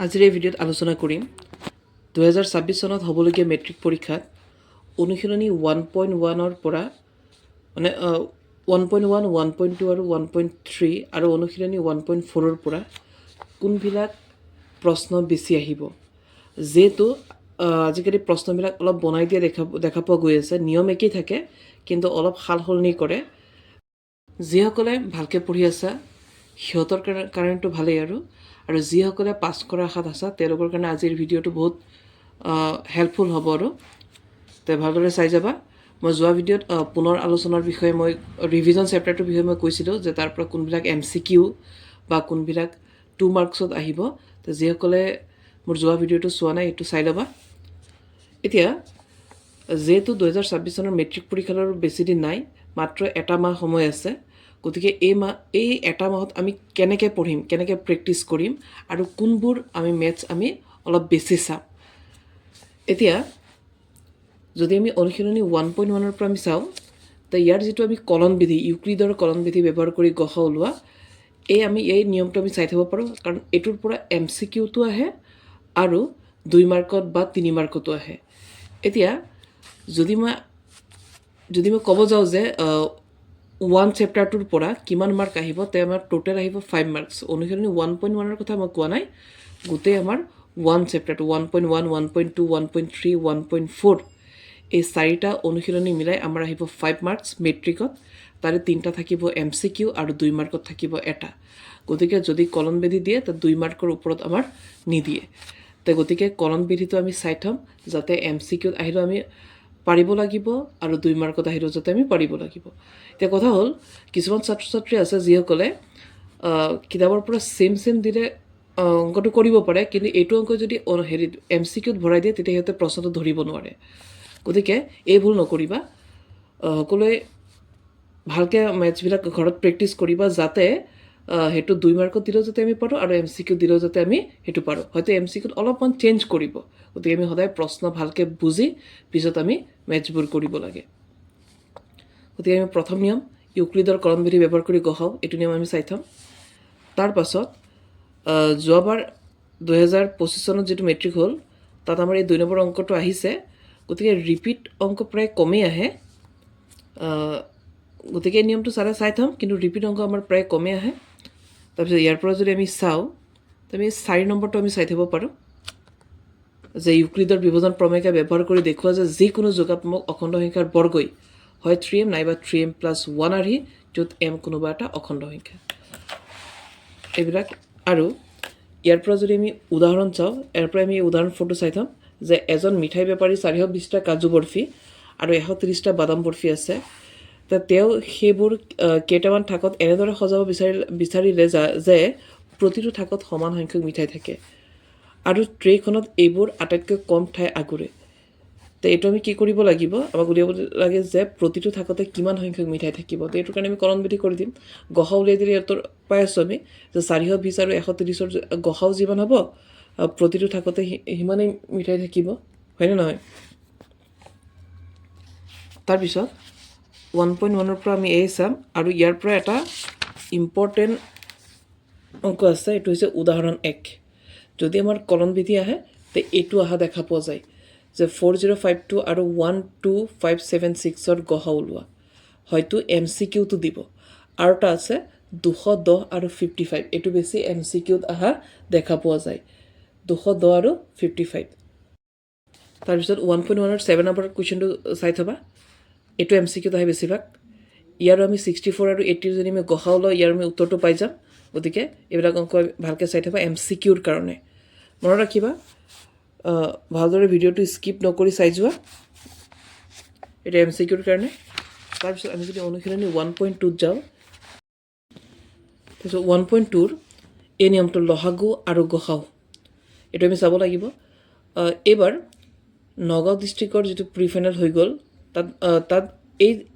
আজিৰ এই ভিডিঅ'ত আলোচনা কৰিম 2026 চনত হ'বলগীয়া মেট্ৰিক পৰীক্ষাত অনুশীলনী 1.1 পৰা মানে 1.1, 1.2 আৰু 1.3 আৰু অনুশীলনী 1.4 পৰা কোনবিলাক প্ৰশ্ন বেছি আহিব। যেহেতু আজিকালি প্ৰশ্নবিলাক অলপ বনাই দিয়া দেখা পোৱা গৈ আছে, নিয়ম একেই থাকে কিন্তু অলপ সাল সলনি কৰে। যিসকলে ভালকৈ পঢ়ি আছা সিহঁতৰ কাৰণেতো ভালেই আৰু যিসকলে পাছ কৰাৰ আশাত আছা তেওঁলোকৰ কাৰণে আজিৰ ভিডিঅ'টো বহুত হেল্পফুল হ'ব আৰু ভালদৰে চাই যাবা। মই যোৱা ভিডিঅ'ত পুনৰ আলোচনাৰ বিষয়ে মই ৰিভিজন চেপ্টাৰটোৰ বিষয়ে মই কৈছিলোঁ যে তাৰ পৰা কোনবিলাক MCQ বা কোনবিলাক 2 মাৰ্কছত আহিব। তো যিসকলে মোৰ যোৱা ভিডিঅ'টো চোৱা নাই এইটো চাই ল'বা। এতিয়া যেহেতু 2026 চনৰ মেট্ৰিক পৰীক্ষাৰ বেছি দিন নাই, মাত্ৰ এটা মাহ সময় আছে, গতিকে এই এটা মাহত আমি কেনেকৈ পঢ়িম, কেনেকৈ প্ৰেক্টিছ কৰিম আৰু কোনবোৰ আমি মেথছ আমি অলপ বেছি চাম। এতিয়া যদি আমি অনুশীলনী 1.1 পৰা আমি চাওঁ, তো ইয়াৰ যিটো আমি কলনবিধি, ইউক্লিডৰ কলনবিধি ব্যৱহাৰ কৰি গসা ওলোৱা, এই নিয়মটো আমি চাই থ'ব পাৰোঁ, কাৰণ এইটোৰ পৰা MCQটো আহে আৰু 2 মাৰ্কত বা 3 মাৰ্কতো আহে। এতিয়া যদি মই ক'ব যাওঁ যে 1 চেপ্টাৰটোৰ পৰা কিমান মাৰ্ক আহিব, তে আমাৰ টোটেল আহিব 5 মাৰ্কছ। অনুশীলনী 1.1 কথা মই কোৱা নাই, গোটেই আমাৰ 1 চেপ্টাৰটো 1.1, 1.2, 1.3, 1.4 এই 4টা অনুশীলনী মিলাই আমাৰ আহিব 5 মাৰ্কছ মেট্ৰিকত। তাৰে 3টা থাকিব MCQ আৰু 2 মাৰ্কত থাকিব এটা। গতিকে যদি কলনবিধি দিয়ে তো 2 মাৰ্কৰ ওপৰত আমাৰ নিদিয়ে। তো গতিকে কলনবিধিটো আমি চাই থ'ম, যাতে MCQত আহিলেও আমি পাৰিব লাগিব আৰু 2 মাৰ্কত আহিলেও যাতে আমি পাৰিব লাগিব। এতিয়া কথা হ'ল, কিছুমান ছাত্ৰ ছাত্ৰী আছে যিসকলে কিতাপৰ পৰা ছেম দিলে অংকটো কৰিব পাৰে, কিন্তু এইটো অংক যদি MCQত ভৰাই দিয়ে তেতিয়া সিহঁতে প্ৰশ্নটো ধৰিব নোৱাৰে। গতিকে এই ভুল নকৰিবা, সকলোৱে ভালকৈ মেথছবিলাক ঘৰত প্ৰেক্টিছ কৰিবা, যাতে সেইটো 2 মাৰ্কত দিলেও যাতে আমি পাৰোঁ আৰু MCQত দিলেও যাতে আমি সেইটো পাৰোঁ। হয়তো MCQত অলপমান চেঞ্জ কৰিব, গতিকে আমি সদায় প্ৰশ্ন ভালকৈ বুজি পিছত আমি মেথছবোৰ কৰিব লাগে। গতিকে আমি প্ৰথম নিয়ম ইউক্লিডৰ কলনবিধি ব্যৱহাৰ কৰি গসাওঁ, এইটো নিয়ম আমি চাই থ'ম। তাৰ পাছত যোৱাবাৰ 2025 চনত যিটো মেট্ৰিক হ'ল তাত আমাৰ এই 2 নম্বৰ অংকটো আহিছে, গতিকে ৰিপিট অংক প্ৰায় কমেই আহে। গতিকে এই নিয়মটো চাই থ'ম, কিন্তু ৰিপিট অংক আমাৰ প্ৰায় কমেই আহে। তাৰপিছত ইয়াৰ পৰা যদি আমি চাওঁ, আমি 4 নম্বৰটো আমি চাই থ'ব পাৰোঁ যে ইউক্লিডৰ বিভাজন প্ৰমেয়িকা ব্যৱহাৰ কৰি দেখুওৱা যে যিকোনো যোগাত্মক অখণ্ড সংখ্যাৰ বৰ্গই হয় 3m নাইবা 3m+1 আৰ্হি, য'ত m কোনোবা এটা অখণ্ড সংখ্যা। এইবিলাক আৰু ইয়াৰ পৰা যদি আমি উদাহৰণ চাওঁ, ইয়াৰ পৰা আমি উদাহৰণ ফটো চাই থ'ম যে এজন মিঠাই বেপাৰী 420টা কাজু বৰফি আৰু 130টা বাদাম বৰফি আছে। তেওঁ সেইবোৰ কেইটামান থাকত এনেদৰে সজাব বিচাৰিলে যে প্ৰতিটো থাকত সমান সংখ্যক মিঠাই থাকে আৰু ট্ৰেখনত এইবোৰ আটাইতকৈ কম ঠাই আগুৰে। তো এইটো আমি কি কৰিব লাগিব, আমাক উলিয়াব লাগে যে প্ৰতিটো থাকতে কিমান সংখ্যক মিঠাই থাকিব। তো এইটোৰ কাৰণে আমি কলনবিধি কৰি দিম। গসা উলিয়াই দিলে ইহঁতৰ পাই আছোঁ আমি যে 420 আৰু 130ৰ গসাও যিমান হ'ব, প্ৰতিটো থাকতে সিমানেই মিঠাই থাকিব, হয়নে নহয়? তাৰপিছত 1.1 পৰা আমি এই চাম, আৰু ইয়াৰ পৰা এটা ইম্পৰ্টেণ্ট অংক আছে, এইটো হৈছে উদাহৰণ 1। যদি আমাৰ কলনবিধি আহে তে এইটো অহা দেখা পোৱা যায় যে 4052 আৰু 12576ৰ গসা ওলোৱা। হয়তো MCQটো দিব, আৰু এটা আছে 210 আৰু 55, এইটো বেছি MCQত অহা দেখা পোৱা যায়, 210 আৰু 55। তাৰপিছত 1.1ৰ 7 নম্বৰ কুৱেশ্যনটো চাই থ'বা, এইটো MCQত আহে বেছিভাগ। ইয়াৰো আমি 64 আৰু 80 যদি আমি গসা ওলাওঁ, ইয়াৰ আমি উত্তৰটো পাই যাম। গতিকে এইবিলাক অংক ভালকৈ চাই থ'বা MCQৰ কাৰণে। মনত ৰাখিবা, ভালদৰে ভিডিঅ'টো স্কিপ নকৰি চাই যোৱা, এইটো MCQৰ কাৰণে। তাৰপিছত আমি যদি অনুশীলনী 1.2ত যাওঁ, তাৰপিছত 1.2ৰ এই নিয়মটো লসাগু আৰু গসাও, এইটো আমি চাব লাগিব। এইবাৰ নগাঁও ডিষ্ট্ৰিক্টৰ যিটো প্ৰি ফাইনেল হৈ গ'ল, তাত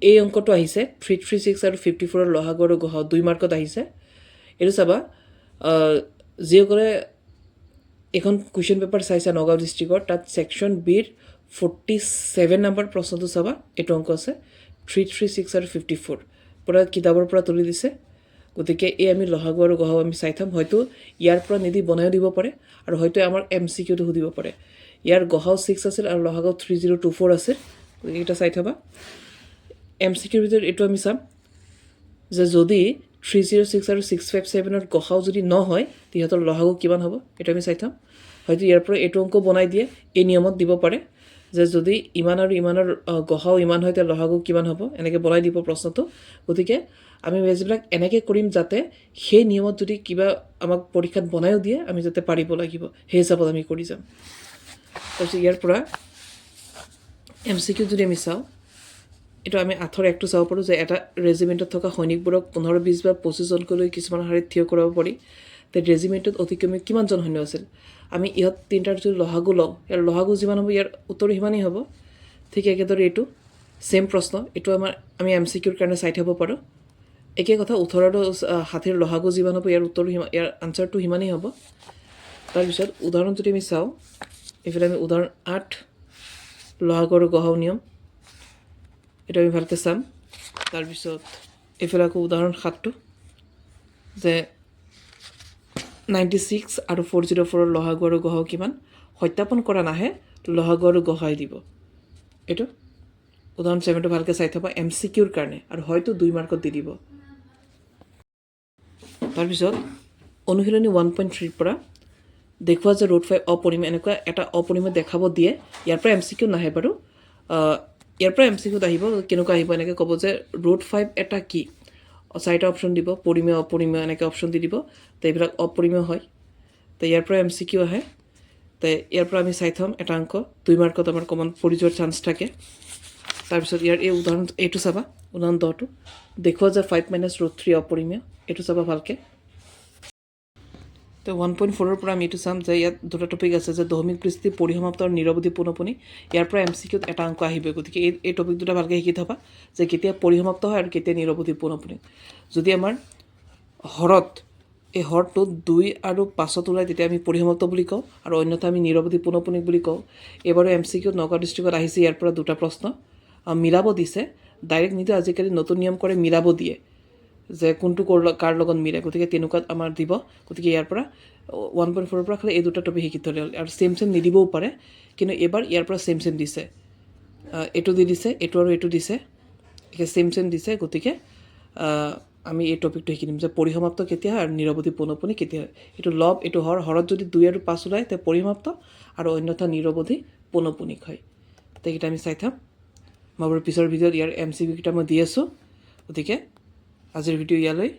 এই অংকটো আহিছে 336 আৰু 54ৰ লসাগু আৰু গসাও 2 মাৰ্কত আহিছে। এইটো চাবা, যিসকলে এখন কুৱেশ্যন পেপাৰ চাইছে নগাঁও ডিষ্ট্ৰিক্টৰ, তাত ছেকশ্যন বিৰ 47 নম্বৰ প্ৰশ্নটো চাবা, এইটো অংক আছে 336 আৰু 54, পৰা কিতাপৰ পৰা তুলি দিছে। গতিকে এই আমি লহাগু আৰু গহাও আমি চাই থ'ম হয়তো ইয়াৰ পৰা নিদি বনায়ো দিব পাৰে আৰু হয়তো আমাৰ MCQটো সুধিব পাৰে ইয়াৰ গহাও 6 আছিল আৰু লহাগু 3024 আছিল গতিকে এটা চাই থবা MCQৰ ভিতৰত এইটো আমি চাম যে যদি 306 আৰু 657ৰ গহাও যদি নহয় তিহঁতৰ লহাগু কিমান হ'ব এটা আমি চাই থ'ম হয়তো ইয়াৰ পৰা এইটো অংক বনাই দিয়ে এই নিয়মত দিব পাৰে যে যদি ইমান আৰু ইমানৰ গহাও ইমান হয় তে লহাগু কিমান হ'ব এনেকৈ বনাই দিব প্ৰশ্নটো গতিকে আমি মেজবিলাক এনেকৈ কৰিম যাতে সেই নিয়মত যদি কিবা আমাক পৰীক্ষাত বনায়ো দিয়ে আমি যাতে পাৰিব লাগিব সেই হিচাপত আমি কৰি যাম তাৰপিছত ইয়াৰ পৰা MCQ যদি আমি চাওঁ এইটো আমি 8-1টো চাব পাৰোঁ যে এটা ৰেজিমেণ্টত থকা সৈনিকবোৰক 15-20 বা 25জনকৈ লৈ কিছুমান শাৰীত থিয় কৰাব পাৰি তে ৰেজিমেণ্টত অতি কমে কিমানজন সৈন্য আছিল আমি ইহঁত তিনিটাৰ যদি লহাগু লওঁ ইয়াৰ লহাগু যিমান হ'ব ইয়াৰ উত্তৰ সিমানেই হ'ব ঠিক একেদৰে এইটো ছেম প্ৰশ্ন এইটো আমি MCQৰ কাৰণে চাই থ'ব পাৰোঁ একে কথা 18 আৰু 60ৰ লহাগু যিমান হ'ব ইয়াৰ উত্তৰ ইয়াৰ আনচাৰটো সিমানেই হ'ব তাৰপিছত উদাহৰণ যদি আমি চাওঁ এইফালে আমি উদাহৰণ 8 লহাগু আৰু গহাও নিয়ম এটা আমি ভালকৈ চাম তাৰপিছত এইফালে আকৌ উদাহৰণ 7টো যে 96 আৰু 404ৰ লহাগু আৰু গহাও কিমান সত্যাপন কৰা নাহে লহাগু আৰু গহাই দিব এইটো উদাহৰণ 7টো ভালকৈ চাই থ'বা MCQৰ কাৰণে আৰু হয়তো 2 মাৰ্কত দি দিব তাৰপিছত অনুশীলনী 1.3ৰ পৰা দেখুওৱা যে ৰুট 5 অপৰিমেয় এনেকুৱা এটা অপৰিমেয় দেখাব দিয়ে ইয়াৰ পৰা MCQ নাহে বাৰু ইয়াৰ পৰা MCQত আহিব কেনেকুৱা আহিব এনেকৈ ক'ব যে ৰুট 5 এটা কি 4টা অপশ্যন দিব পৰিমেয় অপৰিমেয় এনেকৈ অপশ্যন দি দিব তো এইবিলাক অপৰিমেয় হয় তো ইয়াৰ পৰা MCQ আহে তো ইয়াৰ পৰা আমি চাই থ'ম এটা অংক 2 মাৰ্কত আমাৰ কমন পৰি যোৱাৰ চান্স থাকে তাৰপিছত ইয়াৰ এই উদাহৰণ এইটো চাবা উদাহৰণ 10টো দেখুওৱা যে 5 - ৰুট 3 অপৰিমেয় এইটো চাবা ভালকৈ তো 1.4ৰ পৰা আমি এইটো চাম যে ইয়াত দুটা টপিক আছে যে দশমিক পৃষ্ঠি পৰিসমাপ্ত আৰু নিৰৱধি পোনপনি ইয়াৰ পৰা MCQত এটা অংক আহিব গতিকে এই টপিক দুটা ভালকৈ শিকি থ'বা যে কেতিয়া পৰিসমাপ্ত হয় আৰু কেতিয়া নিৰৱধি পোনপনি যদি আমাৰ হৰত এই হৰটো 2 আৰু 5ত ওলায় তেতিয়া আমি পৰিসমাপ্ত বুলি কওঁ আৰু অন্যথা আমি নিৰৱধি পোনপনি বুলি কওঁ এইবাৰো MCQত নগাঁও ডিষ্ট্ৰিক্টত আহিছে ইয়াৰ পৰা দুটা প্ৰশ্ন মিলাব দিছে ডাইৰেক্ট নিদিয়ে আজিকালি নতুন নিয়ম কৰে মিলাব দিয়ে যে কোনটো কাৰ লগত মিলে গতিকে তেনেকুৱাত আমাৰ দিব গতিকে ইয়াৰ পৰা 1.4ৰ পৰা খালি এই দুটা টপিক শিকি থ'লে হ'ল আৰু ছেম নিদিবও পাৰে কিন্তু এইবাৰ ইয়াৰ পৰা ছেম দিছে এইটো দি দিছে এইটো আৰু এইটো দিছে ছেম দিছে গতিকে আমি এই টপিকটো শিকি দিম যে পৰিসমাপ্ত কেতিয়া হয় আৰু নিৰৱধি পোনপনি কেতিয়া হয় এইটো লব এইটো হৰত যদি 2 আৰু 5 ওলায় তে পৰিসমাপ্ত আৰু অন্যথা নিৰৱধি পোনপনিক হয় তো এইকেইটা আমি চাই থাম মই বাৰু পিছৰ ভিডিঅ'ত ইয়াৰ MCQ কেইটা মই দি আছোঁ গতিকে আজিৰ ভিডিঅ' ইয়ালৈ